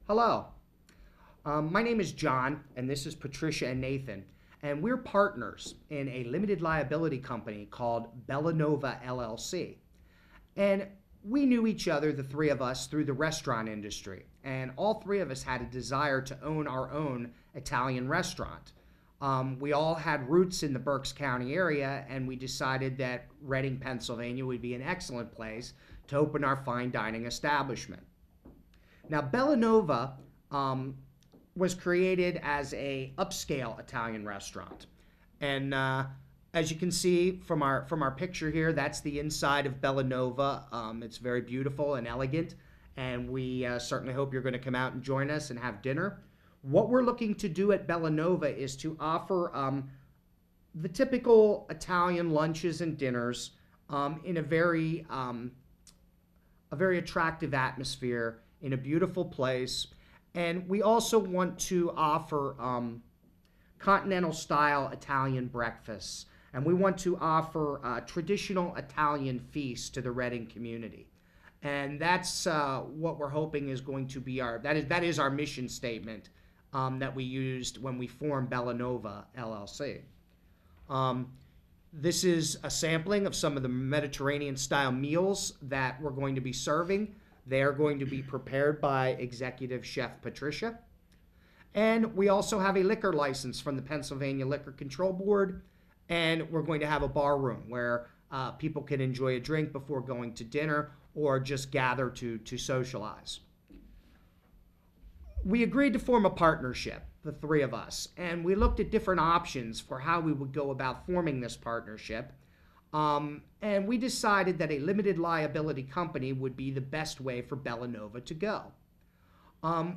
Hello, my name is John, and this is Patricia and Nathan, and we're partners in a limited liability company called Bellanova LLC. And we knew each other, the three of us, through the restaurant industry, and all three of us had a desire to own our own Italian restaurant. We all had roots in the Berks County area, and we decided that Reading, Pennsylvania would be an excellent place to open our fine dining establishment. Now, Bellanova was created as a upscale Italian restaurant, and as you can see from our picture here, that's the inside of Bellanova. It's very beautiful and elegant, and we certainly hope you're going to come out and join us and have dinner. What we're looking to do at Bellanova is to offer the typical Italian lunches and dinners in a very attractive atmosphere in a beautiful place. And we also want to offer continental style Italian breakfasts. And we want to offer traditional Italian feasts to the Reading community. And that's what we're hoping is going to be that is our mission statement that we used when we formed Bellanova LLC. This is a sampling of some of the Mediterranean style meals that we're going to be serving. They are going to be prepared by Executive Chef Patricia. And we also have a liquor license from the Pennsylvania Liquor Control Board. And we're going to have a bar room where people can enjoy a drink before going to dinner or just gather to socialize. We agreed to form a partnership, the three of us, and we looked at different options for how we would go about forming this partnership. And we decided that a limited liability company would be the best way for Bellanova to go.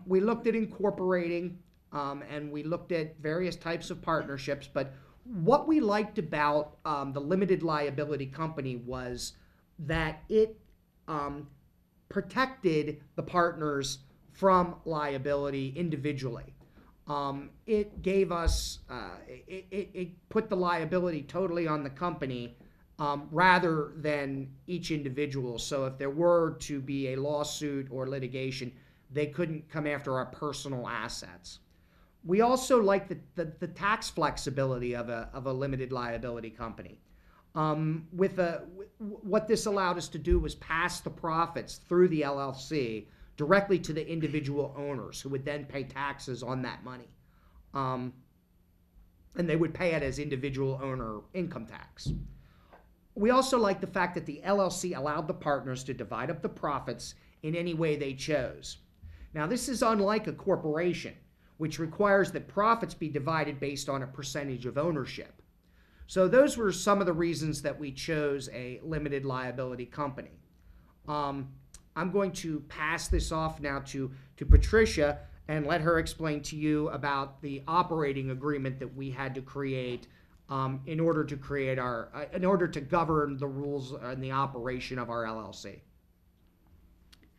We looked at incorporating and we looked at various types of partnerships, but what we liked about the limited liability company was that it protected the partners from liability individually. It gave us, it put the liability totally on the company rather than each individual. So if there were to be a lawsuit or litigation, they couldn't come after our personal assets. We also like the tax flexibility of a limited liability company. What this allowed us to do was pass the profits through the LLC directly to the individual owners, who would then pay taxes on that money. And they would pay it as individual owner income tax. We also like the fact that the LLC allowed the partners to divide up the profits in any way they chose. Now, this is unlike a corporation, which requires that profits be divided based on a percentage of ownership. So those were some of the reasons that we chose a limited liability company. I'm going to pass this off now to Patricia and let her explain to you about the operating agreement that we had to create in order to govern the rules and the operation of our LLC.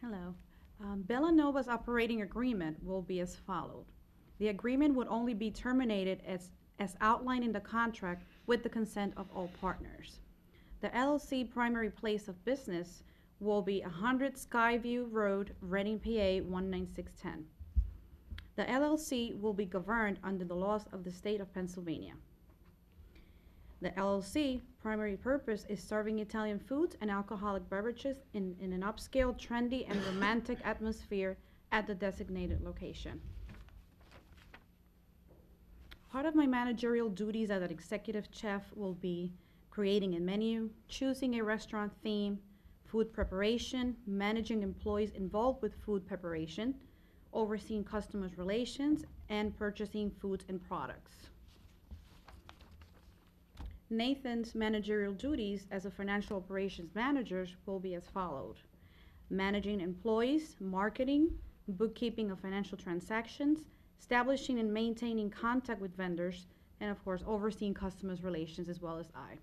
Hello. Bellanova's operating agreement will be as followed. The agreement would only be terminated as outlined in the contract with the consent of all partners. The LLC primary place of business will be 100 Skyview Road, Reading, PA 19610. The LLC will be governed under the laws of the state of Pennsylvania. The LLC primary purpose is serving Italian foods and alcoholic beverages in an upscale, trendy, and romantic atmosphere at the designated location. Part of my managerial duties as an executive chef will be creating a menu, choosing a restaurant theme, food preparation, managing employees involved with food preparation, overseeing customers' relations, and purchasing foods and products. Nathan's managerial duties as a financial operations manager will be as followed: managing employees, marketing, bookkeeping of financial transactions, establishing and maintaining contact with vendors, and of course overseeing customers' relations as well as I.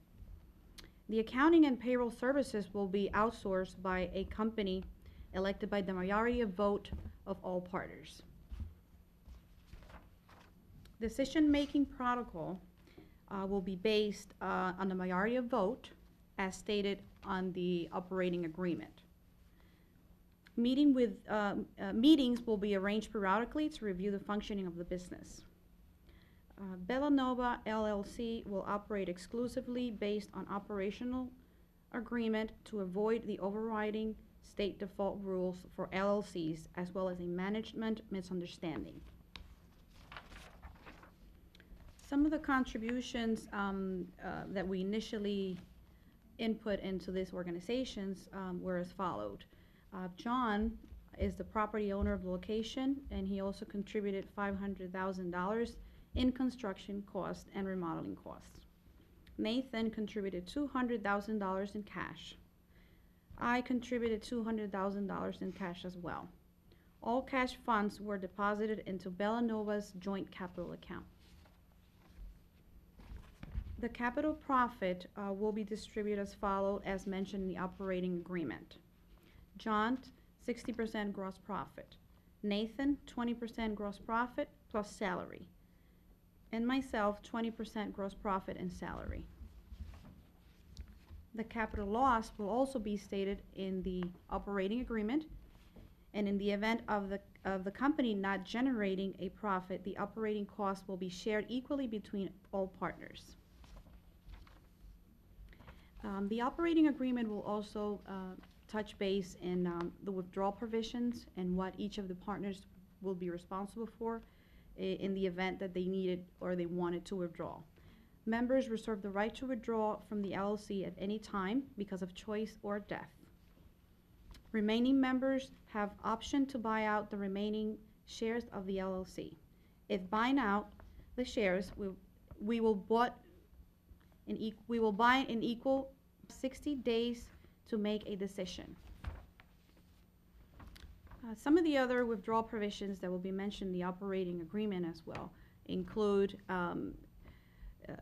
The accounting and payroll services will be outsourced by a company elected by the majority of vote of all partners. Decision-making protocol will be based on the majority of vote as stated on the operating agreement. Meetings will be arranged periodically to review the functioning of the business. Bellanova LLC will operate exclusively based on operational agreement to avoid the overriding state default rules for LLCs, as well as a management misunderstanding. Some of the contributions that we initially input into these organizations were as followed. John is the property owner of the location, and he also contributed $500,000 in construction costs and remodeling costs. Nathan contributed $200,000 in cash. I contributed $200,000 in cash as well. All cash funds were deposited into Bellanova's joint capital account. The capital profit will be distributed as follows, as mentioned in the operating agreement. John, 60% gross profit. Nathan, 20% gross profit plus salary. And myself, 20% gross profit and salary. The capital loss will also be stated in the operating agreement, and in the event of the company not generating a profit, the operating cost will be shared equally between all partners. The operating agreement will also touch base in the withdrawal provisions and what each of the partners will be responsible for in the event that they needed or they wanted to withdraw. Members reserve the right to withdraw from the LLC at any time because of choice or death. Remaining members have option to buy out the remaining shares of the LLC. If buying out the shares, we will buy in equal 60 days to make a decision. Some of the other withdrawal provisions that will be mentioned in the operating agreement as well include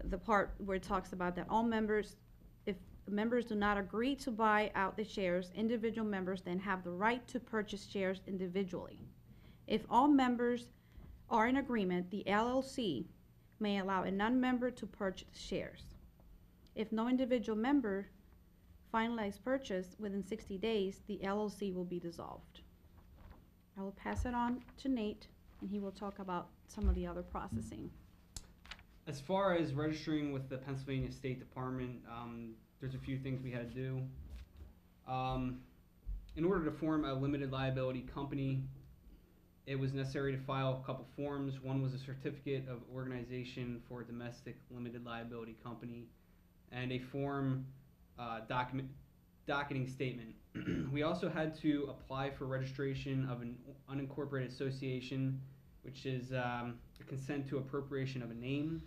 the part where it talks about that all members, if members do not agree to buy out the shares, individual members then have the right to purchase shares individually. If all members are in agreement, the LLC may allow a non-member to purchase shares. If no individual member finalizes purchase within 60 days, the LLC will be dissolved. I will pass it on to Nate, and he will talk about some of the other processing. As far as registering with the Pennsylvania State Department, there's a few things we had to do. In order to form a limited liability company, it was necessary to file a couple forms. One was a certificate of organization for a domestic limited liability company, and a form docketing statement. We also had to apply for registration of an unincorporated association, which is a consent to appropriation of a name.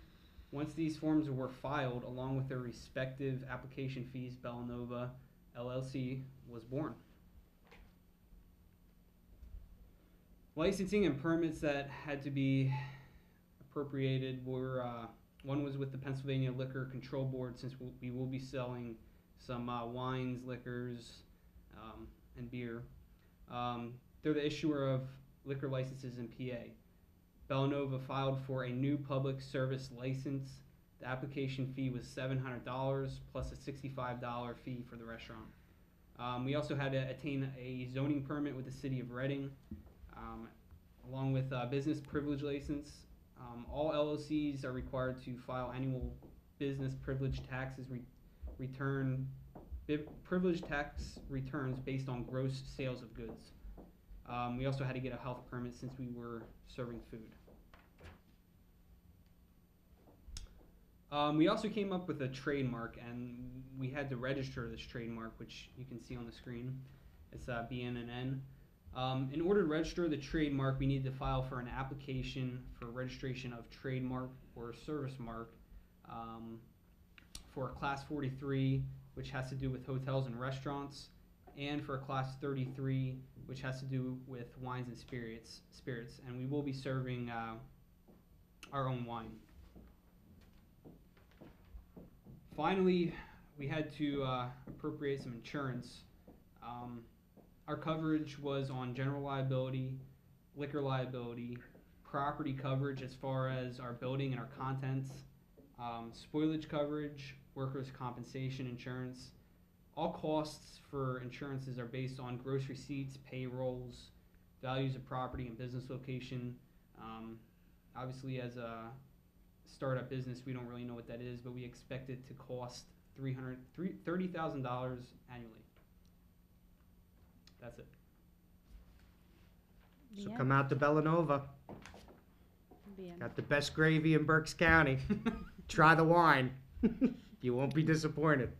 Once these forms were filed, along with their respective application fees, Bellanova LLC was born. Licensing and permits that had to be appropriated were, one was with the Pennsylvania Liquor Control Board, since we will be selling some wines, liquors, and beer. They're the issuer of liquor licenses in PA. Bellanova filed for a new public service license. The application fee was $700 plus a $65 fee for the restaurant. We also had to attain a zoning permit with the city of Reading, along with a business privilege license. All LLCs are required to file annual business privilege taxes privilege tax returns based on gross sales of goods. We also had to get a health permit since we were serving food. We also came up with a trademark, and we had to register this trademark, which you can see on the screen. It's BNNN. In order to register the trademark, we need to file for an application for registration of trademark or service mark for a Class 43, which has to do with hotels and restaurants, and for a Class 33, which has to do with wines and spirits. And we will be serving our own wine. Finally, we had to appropriate some insurance. Our coverage was on general liability, liquor liability, property coverage as far as our building and our contents, spoilage coverage, workers' compensation insurance. All costs for insurances are based on gross receipts, payrolls, values of property and business location. Obviously, as a startup business, we don't really know what that is, but we expect it to cost $30,000 annually. That's it. The So end. come out to Bellanova. The end. Got the best gravy in Berks County. Try the wine. You won't be disappointed.